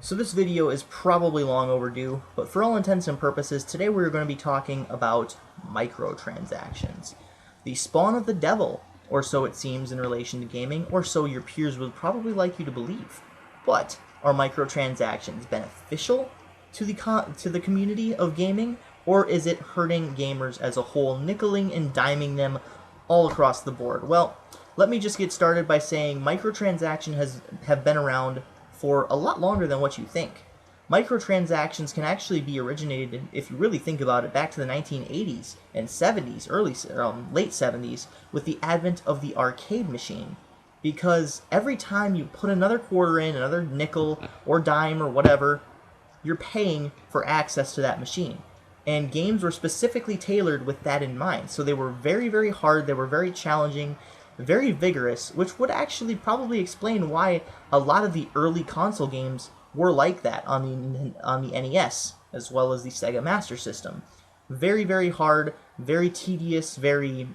So this video is probably long overdue, but for all intents and purposes, today we're going to be talking about microtransactions. The spawn of the devil, or so it seems in relation to gaming, or so your peers would probably like you to believe. But are microtransactions beneficial to the community of gaming, or is it hurting gamers as a whole, nickeling and diming them all across the board? Well, let me just get started by saying microtransactions have been around for a lot longer than what you think. Microtransactions can actually be originated, if you really think about it, back to the 1980s and 70s, late 70s, with the advent of the arcade machine. Because every time you put another quarter in, another nickel or dime or whatever, you're paying for access to that machine. And games were specifically tailored with that in mind. So they were very, very hard, they were very challenging, very vigorous, which would actually probably explain why a lot of the early console games were like that on the NES, as well as the Sega Master System. Very, very hard, very tedious, very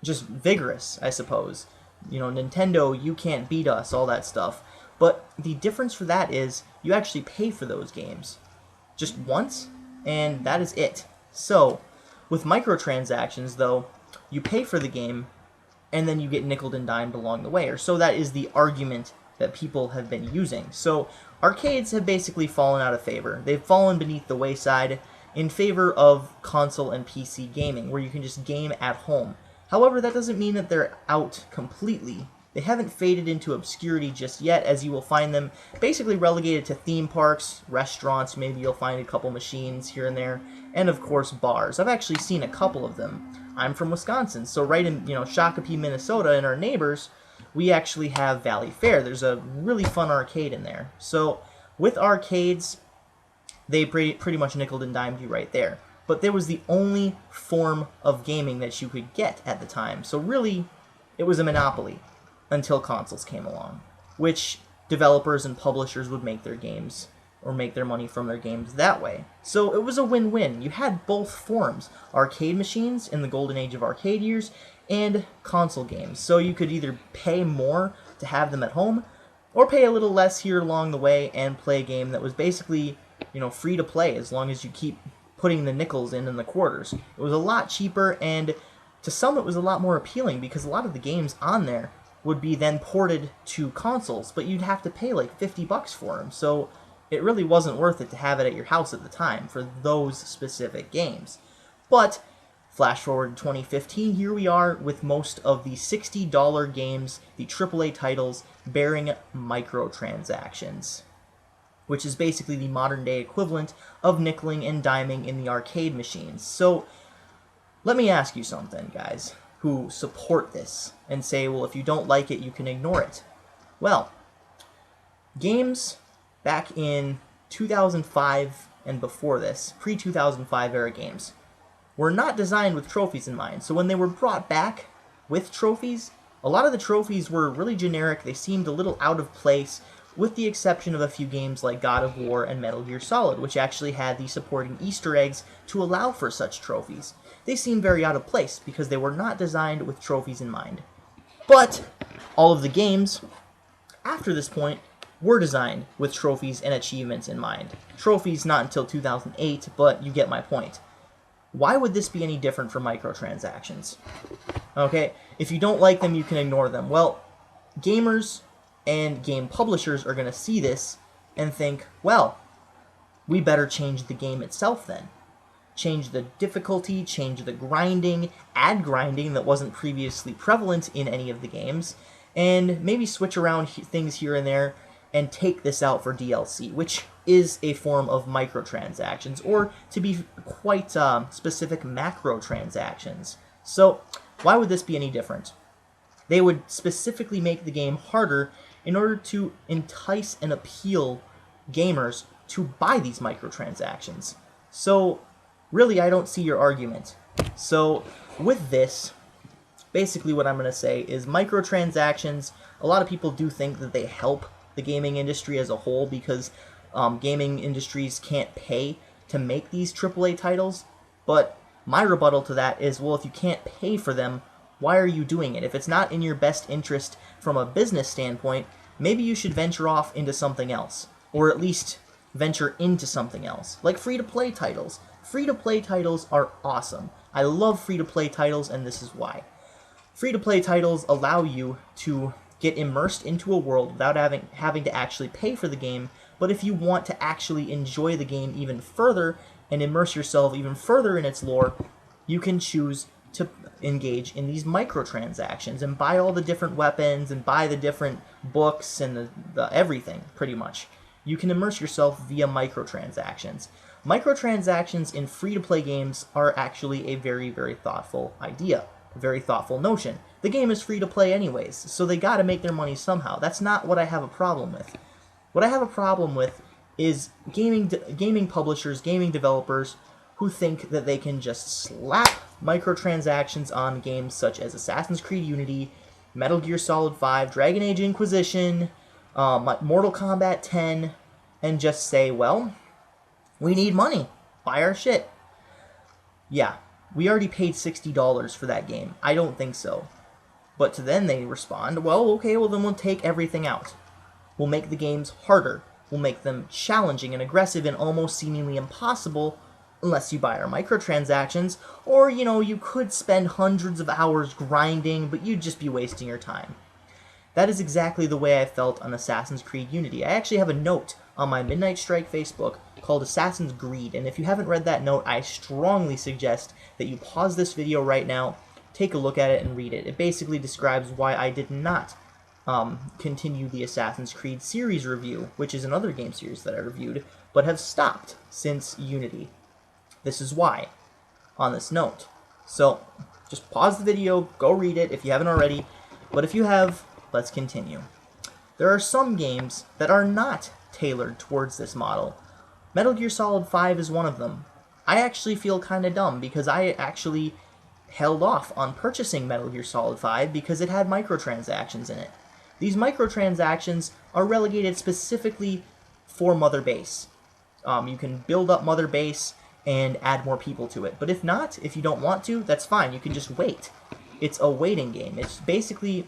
just vigorous, I suppose. You know, Nintendo, you can't beat us, all that stuff. But the difference for that is you actually pay for those games just once, and that is it. So, with microtransactions, though, you pay for the game, and then you get nickeled and dimed along the way. Or so that is the argument that people have been using. So arcades have basically fallen out of favor. They've fallen beneath the wayside in favor of console and PC gaming, where you can just game at home. However, that doesn't mean that they're out completely. They haven't faded into obscurity just yet, as you will find them basically relegated to theme parks, restaurants, maybe you'll find a couple machines here and there, and of course bars. I've actually seen a couple of them. I'm from Wisconsin, so right in Shakopee, Minnesota, and our neighbors, we actually have Valley Fair. There's a really fun arcade in there. So with arcades, they pretty much nickeled and dimed you right there. But there was the only form of gaming that you could get at the time. So really, it was a monopoly until consoles came along, which developers and publishers would make their games or make their money from their games that way. So it was a win-win. You had both forms, arcade machines in the golden age of arcade years, and console games. So you could either pay more to have them at home, or pay a little less here along the way and play a game that was basically, free to play as long as you keep putting the nickels in and the quarters. It was a lot cheaper, and to some it was a lot more appealing because a lot of the games on there would be then ported to consoles, but you'd have to pay like $50 for them. So it really wasn't worth it to have it at your house at the time for those specific games. But flash forward to 2015, here we are with most of the $60 games, the AAA titles, bearing microtransactions, which is basically the modern day equivalent of nickeling and diming in the arcade machines. So let me ask you something, guys, who support this and say, well, if you don't like it, you can ignore it. Well, games back in 2005 and before this, pre-2005 era games, were not designed with trophies in mind. So when they were brought back with trophies, a lot of the trophies were really generic. They seemed a little out of place, with the exception of a few games like God of War and Metal Gear Solid, which actually had the supporting Easter eggs to allow for such trophies. They seemed very out of place because they were not designed with trophies in mind. But all of the games after this point were designed with trophies and achievements in mind. Trophies not until 2008, but you get my point. Why would this be any different from microtransactions? Okay, if you don't like them, you can ignore them. Well, gamers and game publishers are going to see this and think, well, we better change the game itself then. Change the difficulty, change the grinding, add grinding that wasn't previously prevalent in any of the games, and maybe switch around things here and there and take this out for DLC, which is a form of microtransactions, or to be quite specific, macrotransactions. So why would this be any different? They would specifically make the game harder in order to entice and appeal gamers to buy these microtransactions. So really, I don't see your argument. So with this, basically what I'm going to say is microtransactions, a lot of people do think that they help the gaming industry as a whole because gaming industries can't pay to make these AAA titles, but my rebuttal to that is, well, if you can't pay for them, why are you doing it? If it's not in your best interest from a business standpoint, maybe you should venture off into something else. or at least venture into something else, like free-to-play titles. Free-to-play titles are awesome. I love free-to-play titles, and this is why. Free-to-play titles allow you to get immersed into a world without having to actually pay for the game, but if you want to actually enjoy the game even further and immerse yourself even further in its lore, you can choose to engage in these microtransactions and buy all the different weapons and buy the different books and the everything, pretty much. You can immerse yourself via microtransactions. Microtransactions in free-to-play games are actually a very, very thoughtful idea, a very thoughtful notion. The game is free to play anyways, so they gotta make their money somehow. That's not what I have a problem with. What I have a problem with is gaming publishers, gaming developers who think that they can just slap microtransactions on games such as Assassin's Creed Unity, Metal Gear Solid 5, Dragon Age Inquisition, Mortal Kombat 10, and just say, well, we need money. Buy our shit. Yeah, we already paid $60 for that game. I don't think so. But to then they respond, well, okay, well then we'll take everything out. We'll make the games harder. We'll make them challenging and aggressive and almost seemingly impossible unless you buy our microtransactions, or, you could spend hundreds of hours grinding, but you'd just be wasting your time. That is exactly the way I felt on Assassin's Creed Unity. I actually have a note on my Midnight Strike Facebook called Assassin's Greed, and if you haven't read that note, I strongly suggest that you pause this video right now, take a look at it, and read it. It basically describes why I did not continue the Assassin's Creed series review, which is another game series that I reviewed, but have stopped since Unity. This is why, on this note. So, just pause the video, go read it if you haven't already, but if you have, let's continue. There are some games that are not tailored towards this model. Metal Gear Solid 5 is one of them. I actually feel kind of dumb because I actually held off on purchasing Metal Gear Solid 5 because it had microtransactions in it. These microtransactions are relegated specifically for Mother Base. You can build up Mother Base and add more people to it. But if not, if you don't want to, that's fine. You can just wait. It's a waiting game. It's basically,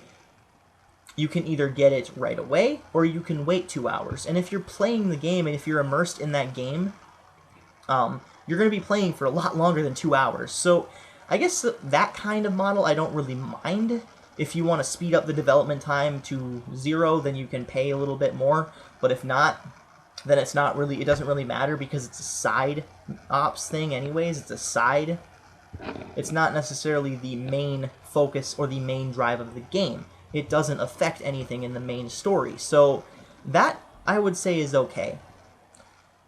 you can either get it right away or you can wait 2 hours. And if you're playing the game and if you're immersed in that game, you're going to be playing for a lot longer than 2 hours. So I guess that kind of model I don't really mind. If you want to speed up the development time to 0, then you can pay a little bit more. But if not, then it doesn't really matter because it's a side ops thing anyways. It's a side. It's not necessarily the main focus or the main drive of the game. It doesn't affect anything in the main story. So that, I would say, is okay.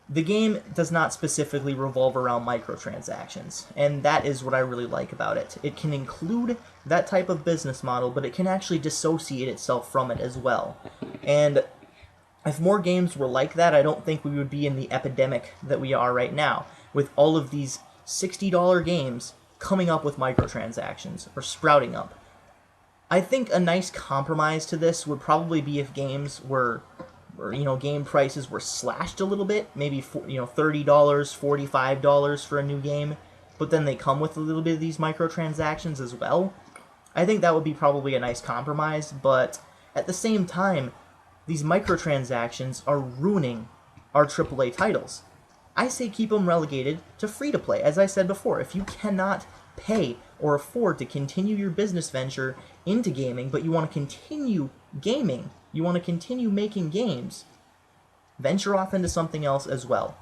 The game does not specifically revolve around microtransactions, and that is what I really like about it. It can include that type of business model, but it can actually dissociate itself from it as well. And if more games were like that, I don't think we would be in the epidemic that we are right now, with all of these $60 games coming up with microtransactions, or sprouting up. I think a nice compromise to this would probably be if games were, game prices were slashed a little bit, maybe $30, $45 for a new game, but then they come with a little bit of these microtransactions as well. I think that would be probably a nice compromise, but at the same time, these microtransactions are ruining our AAA titles. I say keep them relegated to free-to-play. As I said before, if you cannot pay or afford to continue your business venture into gaming, but you want to continue gaming, you want to continue making games, venture off into something else as well.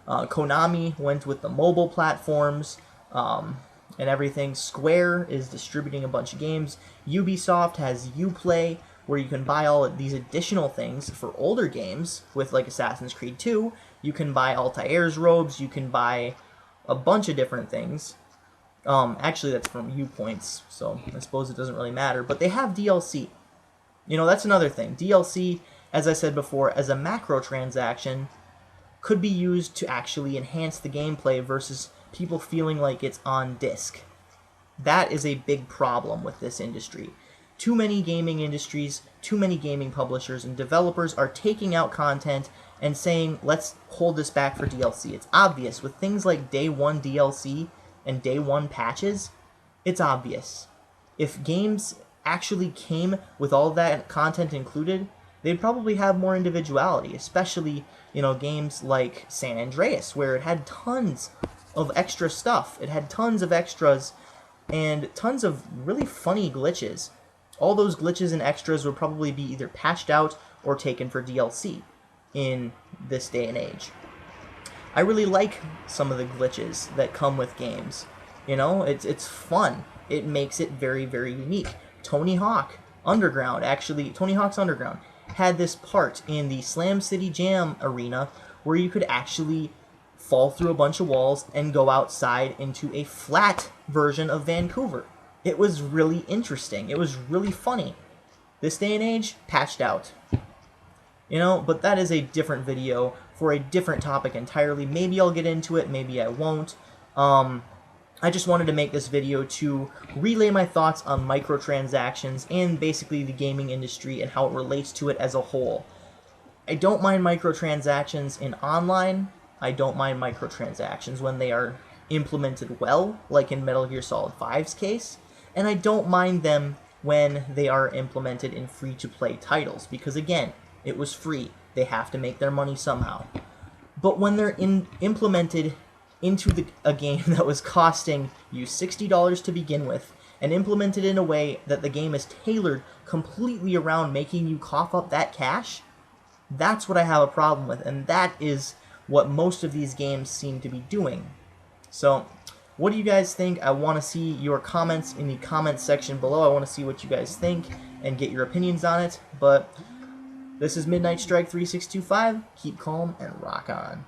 Konami went with the mobile platforms and everything. Square is distributing a bunch of games. Ubisoft has Uplay, where you can buy all of these additional things for older games, with like Assassin's Creed 2. You can buy Altair's robes, you can buy a bunch of different things. Actually, that's from Upoints, so I suppose it doesn't really matter. But they have DLC. That's another thing. DLC, as I said before, as a macro transaction, could be used to actually enhance the gameplay versus people feeling like it's on disc. That is a big problem with this industry. Too many gaming industries, too many gaming publishers and developers are taking out content and saying, let's hold this back for DLC. It's obvious. With things like Day 1 DLC and Day 1 patches, it's obvious. If games actually came with all that content included, they'd probably have more individuality, especially, games like San Andreas, where it had tons of extra stuff. It had tons of extras and tons of really funny glitches. All those glitches and extras would probably be either patched out or taken for DLC in this day and age. I really like some of the glitches that come with games. It's fun. It makes it very, very unique. Tony Hawk's Underground had this part in the Slam City Jam arena where you could actually fall through a bunch of walls and go outside into a flat version of Vancouver. It was really interesting. It was really funny. This day and age, patched out. But that is a different video for a different topic entirely. Maybe I'll get into it, maybe I won't. I just wanted to make this video to relay my thoughts on microtransactions and basically the gaming industry and how it relates to it as a whole. I don't mind microtransactions in online. I don't mind microtransactions when they are implemented well, like in Metal Gear Solid 5's case, and I don't mind them when they are implemented in free-to-play titles, because again, it was free. They have to make their money somehow. But when they're implemented into a game that was costing you $60 to begin with, and implemented in a way that the game is tailored completely around making you cough up that cash, that's what I have a problem with, and that is what most of these games seem to be doing. So, what do you guys think? I want to see your comments in the comments section below. I want to see what you guys think and get your opinions on it. But this is Midnight Strike 3625. Keep calm and rock on.